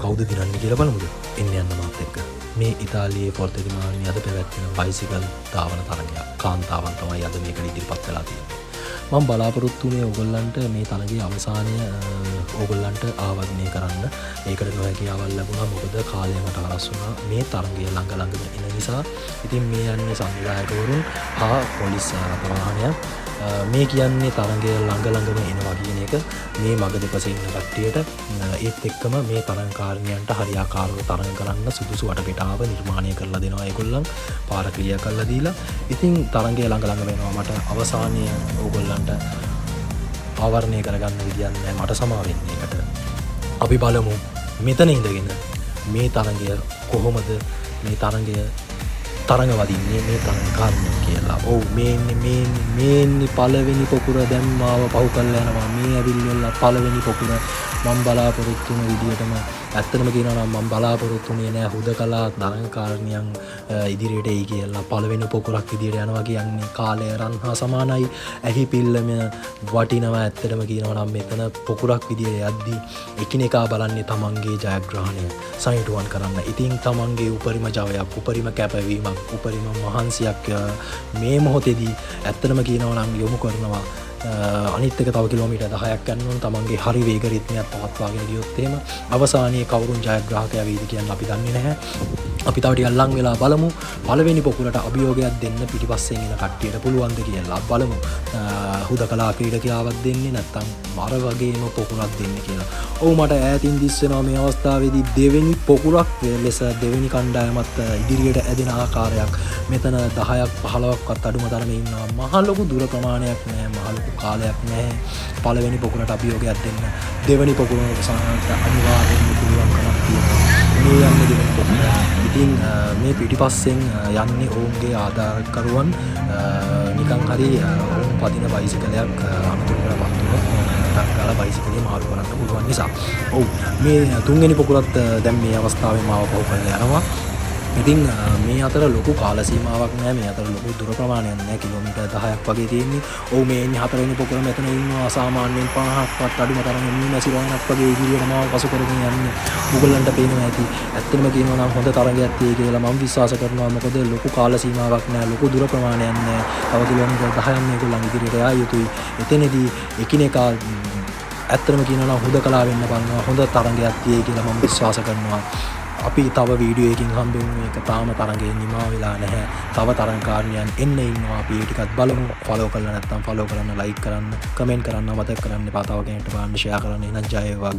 කවුද දිනන්නේ කියලා බලමුද? එන්න යන්න මාත් එක්ක. මේ ඉතාලියේ ෆොර්තේ ඩි මාර්නි අද පැවැත්වෙන බයිසිකල් ධාවන තරගයක්. කාන්තාවන් තමයි අද මේකට ඉදිරිපත් වෙලා තියෙන්නේ. මම බලාපොරොත්තු වුණේ ඕගොල්ලන්ට මේ තරගයේ අවසානය ඕගොල්ලන්ට ආවර්ජනය කරන්න. ඒකට නොහැකියාවක් ලැබුණා. මොකද කාලය මට හරස් වුණා. මේ තරගය ළඟ එන නිසා. ඉතින් මේ යන්නේ සංවිධායකවරුන් හා පොලිස් රථවාහනයක්. මේ කියන්නේ තරගය ළඟම එනවා කියන එක මේ මග දෙපසේ ඉන්න කට්ටියට ඒත් එක්කම මේ තරගකාරණයන්ට හරියාකාරව තරග කරන්න සුදුසු වටපිටාව නිර්මාණය කරලා දෙනවා ඒගොල්ලන් පාර ක්‍රියා කරලා දීලා. ඉතින් තරගය ළඟ වෙනවා. මට අවසානයේ ඕගොල්ලන්ට ආවරණය කරගන්න විදියක් නැහැ. මට සමා වෙන්න ඒකට. අපි බලමු මෙතන ඉඳගෙන මේ තරගය කොහොමද මේ තරගය තරඟ වදින්නේ මේ තරගකාරණය කියලා. ඔව් මේන්නේ පළවෙනි පොකුර දැම්මාව පහු කරලා යනවා. මේ ඇවිල්ලා පළවෙනි පොකුර මම බලාපොරොත්තු වුණ විදියටම ඇත්තටම කියනවා නම් මම බලාපොරොත්තු වෙන්නේ නැහැ හුදකලා තරගකාරණියන් ඉදිරියට එයි කියලා. පළවෙනි පොකුරක් විදියට යනවා කියන්නේ කාලය රන් හා සමානයි. ඇහි පිල්ලම වටිනවා. ඇත්තටම කියනවා නම් මෙතන පොකුරක් විදියට යද්දී එකිනෙකා බලන්නේ තමන්ගේ ජයග්‍රහණය සනිටුවන් කරන්න. ඉතින් තමන්ගේ උපරිම ජවයක්, උපරිම කැපවීමක්, උපරිම මහන්සියක් මේ මොහොතේදී ඇත්තටම කියනවා නම් යොමු කරනවා. අනිත් එක තව කිලෝමීටර් 10ක් යන්න ඕන. තමන්ගේ හරි වේග රිද්මයක් පවත්වාගෙන ගියොත් එහෙම අවසානයේ කවුරුන් ජයග්‍රාහකයා වේද කියන්නේ අපි දන්නේ නැහැ. අපි තව ටිකක් ලං වෙලා බලමු. පළවෙනි පොකුරට අභියෝගයක් දෙන්න පිටිපස්සෙන් එන කට්ටියට පුළුවන්ද කියලා බලමු. හුදකලා ක්‍රීඩකයාවක් දෙන්නේ නැත්නම් මර වගේම පොකුරක් දෙන්න කියලා. ඔව් මට ඈතින් දිස් වෙනවා මේ අවස්ථාවේදී දෙවෙනි පොකුරක් ලෙස දෙවෙනි කණ්ඩායමත් ඉදිරියට ඇදෙන ආකාරයක්. මෙතන 10ක් 15ක්වත් අඩුම තරමේ ඉන්නවා. මහ ලොකු දුර ප්‍රමාණයක් නෑ. මහ ලොකු කාලයක් නැහැ. පළවෙනි පොකුරට අභියෝගයක් දෙන්න. දෙවෙනි පොකුරට සාමාන්‍යයෙන් අනිවාර්යෙන්ම පුළුවන්කමක් තියෙනවා. මේ යන්නේ දෙවෙනි පොකුර. ඉතින් මේ පිටිපස්සෙන් යන්නේ ඔවුන්ගේ ආධාරකරුවන් නිකන් හරි ඔවුන් පදින බයිසිකලයක් අනුතරකට පත් වුණොත් ටක්කාලා බයිසිකලේ මාරු කරන්න පුළුවන් නිසා. ඔව් මේ තුන්වෙනි පොකුරත් දැන් මේ අවස්ථාවේ මාව පහු කරලා යනවා. ඉතින් මේ අතර ලොකු කාල සීමාවක් නැහැ. මේ අතර ලොකු දුර ප්‍රමාණයක් නැහැ. කිලෝමීටර් 10ක් වගේ තියෙන්නේ. ඔව් මේ ඉන්නේ හතරවෙනි පොකුර මෙතන ඉන්නවා. සාමාන්‍යයෙන් 50ක්වත් අඩුම තරමේ මීමැසි රෝහණක් වගේ ඉදිරියට මාව පසු කරගෙන යන්නේ. මුගලන්ට පේනවා ඇති. ඇත්තටම කියනවා නම් හොඳ තරගයක් තියෙයි කියලා මම විශ්වාස කරනවා. මොකද ලොකු කාල සීමාවක් නැහැ. ලොකු දුර ප්‍රමාණයක් නැහැ. තව කිලෝමීටර් 10ක් මේගොල්ලන් ඉදිරියට යා යුතුයි. එතනදී එකිනෙකා ඇත්තටම කියනවා නම් හුදකලා වෙන්න බලනවා. හොඳ තරගයක් තියෙයි කියලා මම විශ්වාස කරනවා. අපි තව වීඩියෝ එකකින් හම්බෙමු. මේක තාම තරඟේ නිමා වෙලා නැහැ. තව තරඟකාරණියන් එන්න ඉන්නවා. අපි ඒ ටිකත් බලමු. ෆලෝ කරලා නැත්නම් ෆලෝ කරන්න, ලයික් කරන්න, කමෙන්ට් කරන්න, මතක් කරන්න එපා. තව කෙනෙක්ට බලන්න ෂෙයා කරන්න. එහෙනම් ජය වේවා.